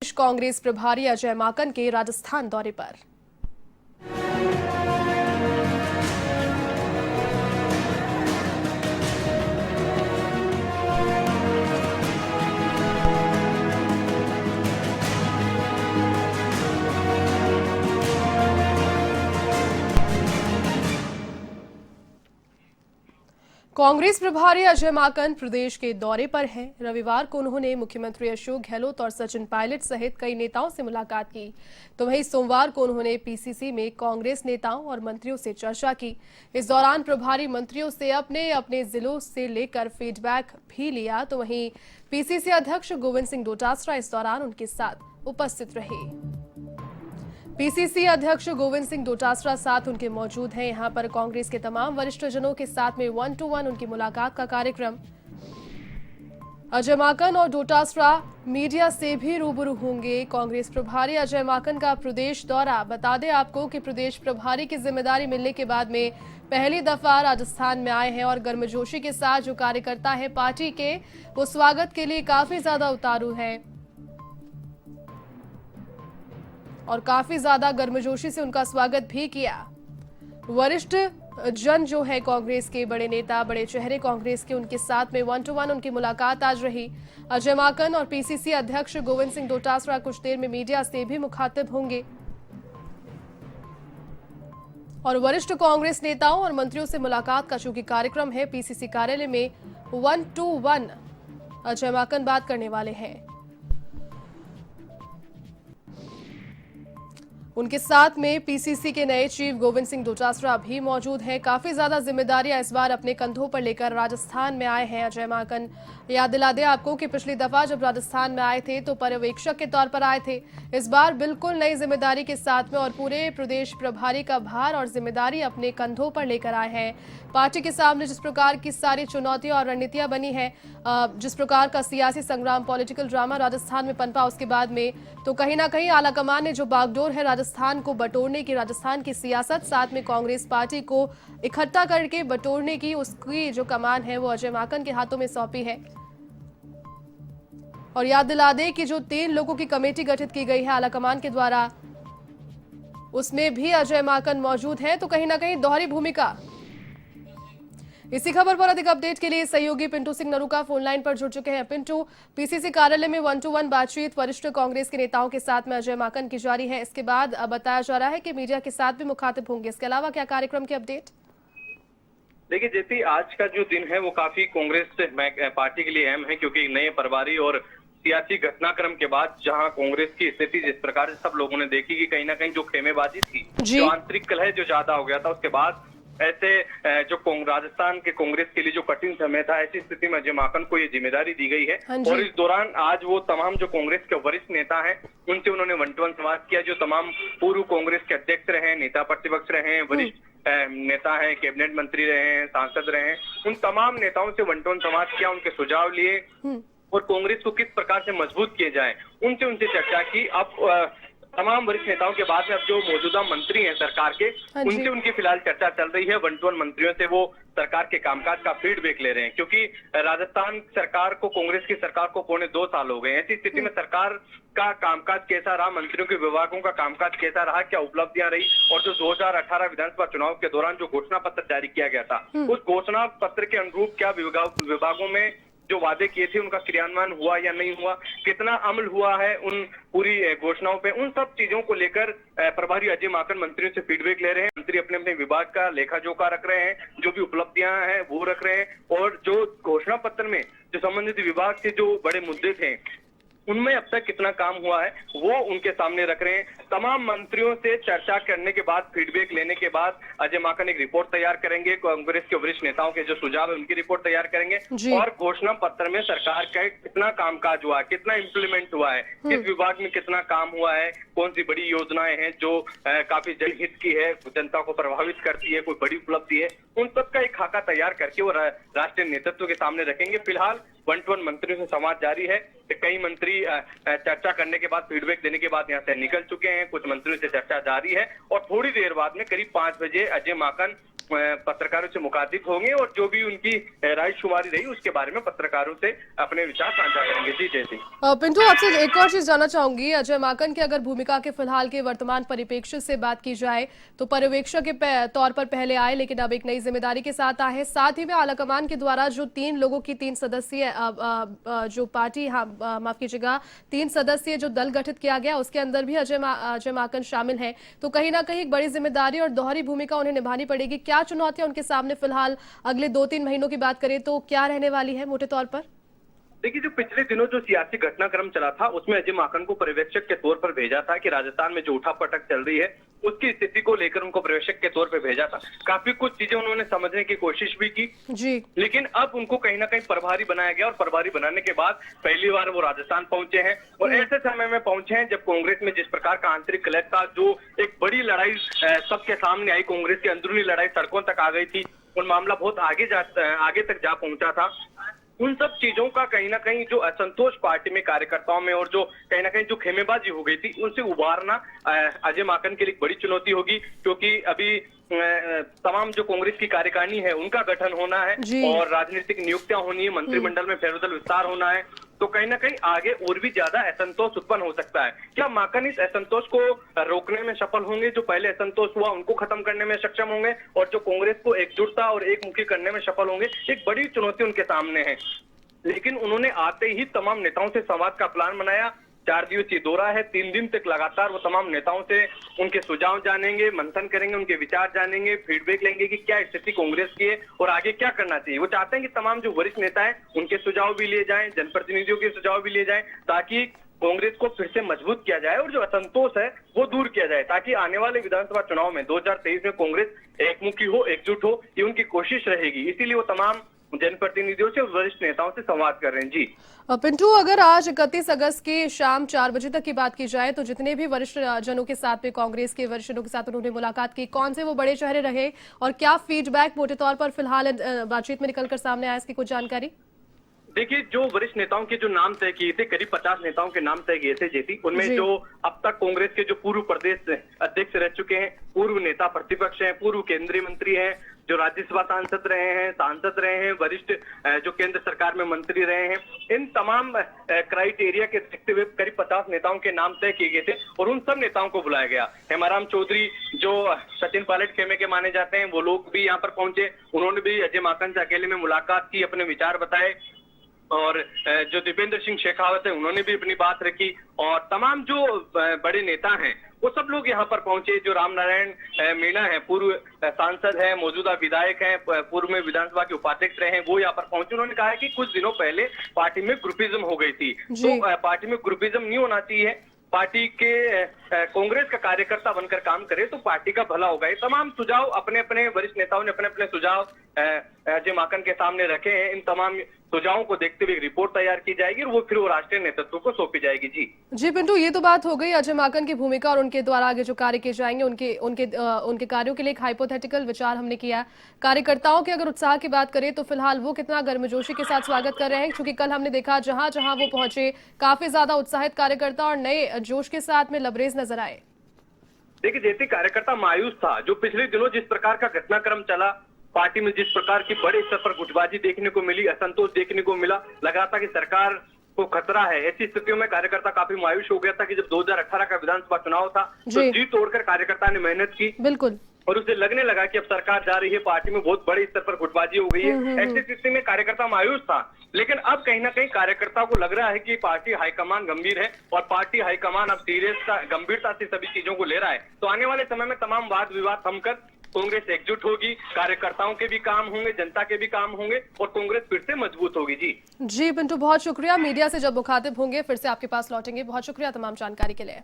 प्रदेश कांग्रेस प्रभारी अजय माकन के राजस्थान दौरे पर। कांग्रेस प्रभारी अजय माकन प्रदेश के दौरे पर हैं। रविवार को उन्होंने मुख्यमंत्री अशोक गहलोत और सचिन पायलट सहित कई नेताओं से मुलाकात की, तो वहीं सोमवार को उन्होंने पीसीसी में कांग्रेस नेताओं और मंत्रियों से चर्चा की। इस दौरान प्रभारी मंत्रियों से अपने अपने जिलों से लेकर फीडबैक भी लिया, तो वहीं पीसीसी अध्यक्ष गोविंद सिंह डोटासरा इस दौरान उनके साथ उपस्थित रहे। पीसीसी अध्यक्ष गोविंद सिंह डोटासरा साथ उनके मौजूद हैं। यहां पर कांग्रेस के तमाम वरिष्ठ जनों के साथ में 1-to-1 उनकी मुलाकात का कार्यक्रम। अजय माकन और डोटासरा मीडिया से भी रूबरू होंगे। कांग्रेस प्रभारी अजय माकन का प्रदेश दौरा। बता दें आपको कि प्रदेश प्रभारी की जिम्मेदारी मिलने के बाद में पहली दफा राजस्थान में आए हैं और गर्मजोशी के साथ जो कार्यकर्ता है पार्टी के, वो स्वागत के लिए काफी ज्यादा उतारू है और काफी ज्यादा गर्मजोशी से उनका स्वागत भी किया। वरिष्ठ जन जो है कांग्रेस के बड़े नेता, बड़े चेहरे कांग्रेस के, उनके साथ में 1-to-1 उनकी मुलाकात आज रही। अजय माकन और पीसीसी अध्यक्ष गोविंद सिंह डोटासरा कुछ देर में मीडिया से भी मुखातिब होंगे और वरिष्ठ कांग्रेस नेताओं और मंत्रियों से मुलाकात का चूंकि कार्यक्रम है, पीसीसी कार्यालय में 1-to-1 अजय माकन बात करने वाले हैं। उनके साथ में पीसीसी के नए चीफ गोविंद सिंह डोटासरा भी मौजूद हैं। काफी ज्यादा जिम्मेदारियां इस बार अपने कंधों पर लेकर राजस्थान में आए हैं अजय माकन। याद दिला दें आपको कि पिछली दफा जब राजस्थान में आए थे तो पर्यवेक्षक के तौर पर आए थे। इस बार बिल्कुल नई जिम्मेदारी के साथ में और पूरे प्रदेश प्रभारी का भार और जिम्मेदारी अपने कंधों पर लेकर आए हैं। पार्टी के सामने जिस प्रकार की सारी चुनौतियां और रणनीतियां बनी है, जिस प्रकार का सियासी संग्राम, पॉलिटिकल ड्रामा राजस्थान में पनपा, उसके बाद में तो कहीं ना कहीं आलाकमान ने जो बागडोर है राजस्थान को बटोरने की, राजस्थान की सियासत, साथ में कांग्रेस पार्टी को इकट्ठा करके बटोरने की, उसकी जो कमान है वो अजय माकन के हाथों में सौंपी है। और याद दिला दें कि जो 3 लोगों की कमेटी गठित की गई है आलाकमान के द्वारा, उसमें भी अजय माकन मौजूद है, तो कहीं ना कहीं दोहरी भूमिका। इसी खबर पर अधिक अपडेट के लिए सहयोगी पिंटू सिंह नरूका फोन लाइन पर जुड़ चुके हैं। पिंटू, पीसीसी कार्यालय में 1-to-1 बातचीत वरिष्ठ कांग्रेस के नेताओं के साथ में अजय माकन की जारी है। इसके बाद बताया जा रहा है कि मीडिया के साथ भी मुखातिब होंगे। इसके अलावा क्या कार्यक्रम की अपडेट? देखिए जेपी, आज का जो दिन है वो काफी कांग्रेस पार्टी के लिए अहम है, क्योंकि नए प्रभारी और सियासी घटनाक्रम के बाद जहां कांग्रेस की स्थिति जिस प्रकार से सब लोगों ने देखी कि कहीं ना कहीं जो खेमेबाजी थी, जो आंतरिक कलह जो ज्यादा हो गया था, उसके बाद ऐसे जो राजस्थान के कांग्रेस के लिए जो कठिन समय था, ऐसी स्थिति में अजय माकन को ये जिम्मेदारी दी गई है। और इस दौरान आज वो तमाम जो कांग्रेस के वरिष्ठ नेता हैं उनसे उन्होंने 1-to-1 संवाद किया। जो तमाम पूर्व कांग्रेस के अध्यक्ष रहे, नेता प्रतिपक्ष रहे, वरिष्ठ नेता हैं, कैबिनेट मंत्री रहे हैं, सांसद रहे हैं, उन तमाम नेताओं से 1-to-1 संवाद किया, उनके सुझाव लिए और कांग्रेस को किस प्रकार से मजबूत किए जाए उनसे चर्चा की। अब तमाम वरिष्ठ नेताओं के बाद में अब जो मौजूदा मंत्री हैं सरकार के, उनसे उनकी फिलहाल चर्चा चल रही है। 1-to-1 मंत्रियों से वो सरकार के कामकाज का फीडबैक ले रहे हैं, क्योंकि राजस्थान सरकार को, कांग्रेस की सरकार को 2.25 साल हो गए। ऐसी स्थिति में सरकार का कामकाज कैसा रहा, मंत्रियों के विभागों का कामकाज कैसा रहा, क्या उपलब्धियां रही, और जो 2018 विधानसभा चुनाव के दौरान जो घोषणा पत्र जारी किया गया था, उस घोषणा पत्र के अनुरूप क्या विभागों में जो वादे किए थे उनका क्रियान्वयन हुआ या नहीं हुआ, कितना अमल हुआ है उन पूरी घोषणाओं पे, उन सब चीजों को लेकर प्रभारी अजय माकन मंत्रियों से फीडबैक ले रहे हैं। मंत्री अपने अपने विभाग का लेखा जोखा रख रहे हैं, जो भी उपलब्धियां हैं वो रख रहे हैं, और जो घोषणा पत्र में जो संबंधित विभाग से जो बड़े मुद्दे थे उनमें अब तक कितना काम हुआ है वो उनके सामने रख रहे हैं। तमाम मंत्रियों से चर्चा करने के बाद, फीडबैक लेने के बाद अजय माकन एक रिपोर्ट तैयार करेंगे। कांग्रेस के वरिष्ठ नेताओं के जो सुझाव है उनकी रिपोर्ट तैयार करेंगे और घोषणा पत्र में सरकार का कितना कामकाज हुआ है, कितना इंप्लीमेंट हुआ है, किस विभाग में कितना काम हुआ है, कौन सी बड़ी योजनाएं हैं जो काफी जनहित की है, जनता को प्रभावित करती है, कोई बड़ी उपलब्धि है, उन सब का एक खाका तैयार करके वो राष्ट्रीय नेतृत्व के सामने रखेंगे। फिलहाल 1-to-1 मंत्रियों से संवाद जारी है। कई मंत्री चर्चा करने के बाद, फीडबैक देने के बाद यहाँ से निकल चुके हैं, कुछ मंत्रियों से चर्चा जारी है और थोड़ी देर बाद में करीब 5 बजे अजय माकन पत्रकारों से मुखातिब होंगे और जो भी उनकी रायशुमारी रही उसके बारे में पत्रकारों से अपने विचार साझा करेंगे। जी जैसे पिंटू, आपसे एक और चीज जानना चाहूंगी। अजय माकन की अगर भूमिका के फिलहाल के वर्तमान परिप्रेक्ष्य से बात की जाए तो पर्यवेक्षक के तौर पर पहले आए, लेकिन अब एक नई जिम्मेदारी के साथ आए हैं। साथ ही में आलाकमान के द्वारा जो 3 लोगों की 3 सदस्यीय जो पार्टी, माफ कीजिएगा, 3 सदस्यीय जो दल गठित किया गया उसके अंदर भी अजय माकन शामिल है। तो कहीं ना कहीं एक बड़ी जिम्मेदारी और दोहरी भूमिका उन्हें निभानी पड़ेगी। क्या चुनौतियां उनके सामने फिलहाल अगले 2-3 महीनों की बात करें तो क्या रहने वाली है मोटे तौर पर? देखिए, जो पिछले दिनों जो सियासी घटनाक्रम चला था उसमें अजय माकन को पर्यवेक्षक के तौर पर भेजा था कि राजस्थान में जो उठापटक चल रही है उसकी स्थिति को लेकर उनको पर्यवेक्षक के तौर पर भेजा था। काफी कुछ चीजें उन्होंने समझने की कोशिश भी की जी, लेकिन अब उनको कहीं ना कहीं प्रभारी बनाया गया और प्रभारी बनाने के बाद पहली बार वो राजस्थान पहुंचे हैं और ऐसे समय में पहुंचे हैं जब कांग्रेस में जिस प्रकार का आंतरिक कलह था, जो एक बड़ी लड़ाई सबके सामने आई, कांग्रेस की अंदरूनी लड़ाई सड़कों तक आ गई थी और मामला बहुत आगे तक जा पहुंचा था। उन सब चीजों का कहीं ना कहीं जो असंतोष पार्टी में कार्यकर्ताओं में और जो कहीं ना कहीं जो खेमेबाजी हो गई थी उनसे उबारना अजय माकन के लिए एक बड़ी चुनौती होगी, क्योंकि अभी तमाम जो कांग्रेस की कार्यकारिणी है उनका गठन होना है और राजनीतिक नियुक्तियां होनी है, मंत्रिमंडल में फेरबदल विस्तार होना है। तो कहीं ना कहीं आगे और भी ज्यादा असंतोष उत्पन्न हो सकता है। क्या माकन इस असंतोष को रोकने में सफल होंगे? जो पहले असंतोष हुआ उनको खत्म करने में सक्षम होंगे और जो कांग्रेस को एकजुटता और एकमुखी करने में सफल होंगे? एक बड़ी चुनौती उनके सामने है। लेकिन उन्होंने आते ही तमाम नेताओं से संवाद का प्लान बनाया। 4 दिवसीय दौरा है, 3 दिन तक लगातार वो तमाम नेताओं से उनके सुझाव जानेंगे, मंथन करेंगे, उनके विचार जानेंगे, फीडबैक लेंगे कि क्या स्थिति कांग्रेस की है और आगे क्या करना चाहिए। वो चाहते हैं कि तमाम जो वरिष्ठ नेता हैं उनके सुझाव भी लिए जाएं, जनप्रतिनिधियों के सुझाव भी लिए जाएं, ताकि कांग्रेस को फिर से मजबूत किया जाए और जो असंतोष है वो दूर किया जाए, ताकि आने वाले विधानसभा चुनाव में 2023 में कांग्रेस एकमुखी हो, एकजुट हो, ये उनकी कोशिश रहेगी। इसीलिए वो तमाम जनप्रतिनिधियों से और वरिष्ठ नेताओं से संवाद कर रहे हैं। जी पिंटू, अगर आज 31 अगस्त की शाम 4 बजे तक की बात की जाए तो जितने भी वरिष्ठ जनों के साथ में, कांग्रेस के वरिष्ठ जनों के साथ उन्होंने मुलाकात की, कौन से वो बड़े चेहरे रहे और क्या फीडबैक मोटे तौर पर फिलहाल बातचीत में निकलकर सामने आया, इसकी कुछ जानकारी? देखिए, जो वरिष्ठ नेताओं के जो नाम तय किए थे, करीब 50 नेताओं के नाम तय किए थे जेती, उनमें जो अब तक कांग्रेस के जो पूर्व प्रदेश अध्यक्ष रह चुके हैं, पूर्व नेता प्रतिपक्ष हैं, पूर्व केंद्रीय मंत्री हैं, जो राज्यसभा सांसद रहे हैं, वरिष्ठ जो केंद्र सरकार में मंत्री रहे हैं, इन तमाम क्राइटेरिया के देखते हुए करीब 50 नेताओं के नाम तय किए गए थे और उन सब नेताओं को बुलाया गया। हेमाराम चौधरी जो सचिन पायलट खेमे के माने जाते हैं, वो लोग भी यहाँ पर पहुंचे। उन्होंने भी अजय माकन से अकेले में मुलाकात की, अपने विचार बताए और जो दीपेंद्र सिंह शेखावत है उन्होंने भी अपनी बात रखी और तमाम जो बड़े नेता हैं वो सब लोग यहाँ पर पहुंचे। जो राम नारायण मीणा है, पूर्व सांसद है, मौजूदा विधायक हैं, पूर्व में विधानसभा के उपाध्यक्ष रहे हैं, वो यहाँ पर पहुंचे। उन्होंने कहा है कि कुछ दिनों पहले पार्टी में ग्रुपिज्म हो गई थी, तो पार्टी में ग्रुपिज्म नहीं होना चाहिए, पार्टी के कांग्रेस का कार्यकर्ता बनकर काम करे तो पार्टी का भला होगा। ये तमाम सुझाव अपने अपने वरिष्ठ नेताओं ने अपने अपने सुझाव अजय माकन के सामने रखे हैं। इन तमाम सुझावों को देखते हुए एक रिपोर्ट तैयार की जाएगी और वो फिर वो राष्ट्रीय नेतृत्व को सौंपी जाएगी। जी पिंटू, ये तो बात हो गई अजय माकन की भूमिका और उनके द्वारा आगे जो कार्य किए जाएंगे उनके कार्यों के लिए एक हाइपोथेटिकल विचार हमने किया। कार्यकर्ताओं के अगर उत्साह की बात करें तो फिलहाल वो कितना गर्मजोशी के साथ स्वागत कर रहे हैं, क्योंकि कल हमने देखा जहां जहां वो पहुंचे काफी ज्यादा उत्साहित कार्यकर्ता और नए जोश के साथ में लबरेज नजर आए। देखिए, जैसे कार्यकर्ता मायूस था, जो पिछले दिनों जिस प्रकार का घटनाक्रम चला, पार्टी में जिस प्रकार की बड़े स्तर पर गुटबाजी देखने को मिली, असंतोष देखने को मिला, लगा था कि सरकार को खतरा है। ऐसी स्थितियों में कार्यकर्ता काफी मायूस हो गया था कि जब 2018 का विधानसभा चुनाव था तो जी तोड़कर कार्यकर्ता ने मेहनत की, बिल्कुल, और उसे लगने लगा कि अब सरकार जा रही है, पार्टी में बहुत बड़े स्तर पर गुटबाजी हो गई है। ऐसी स्थिति में कार्यकर्ता मायूस था, लेकिन अब कहीं ना कहीं कार्यकर्ता को लग रहा है कि पार्टी हाईकमान गंभीर है और पार्टी हाईकमान अब गंभीरता से सभी चीजों को ले रहा है। तो आने वाले समय में तमाम वाद विवाद थमकर कांग्रेस एकजुट होगी, कार्यकर्ताओं के भी काम होंगे, जनता के भी काम होंगे और कांग्रेस फिर से मजबूत होगी। जी पिंटू, बहुत शुक्रिया। मीडिया से जब मुखातिब होंगे फिर से आपके पास लौटेंगे। बहुत शुक्रिया तमाम जानकारी के लिए।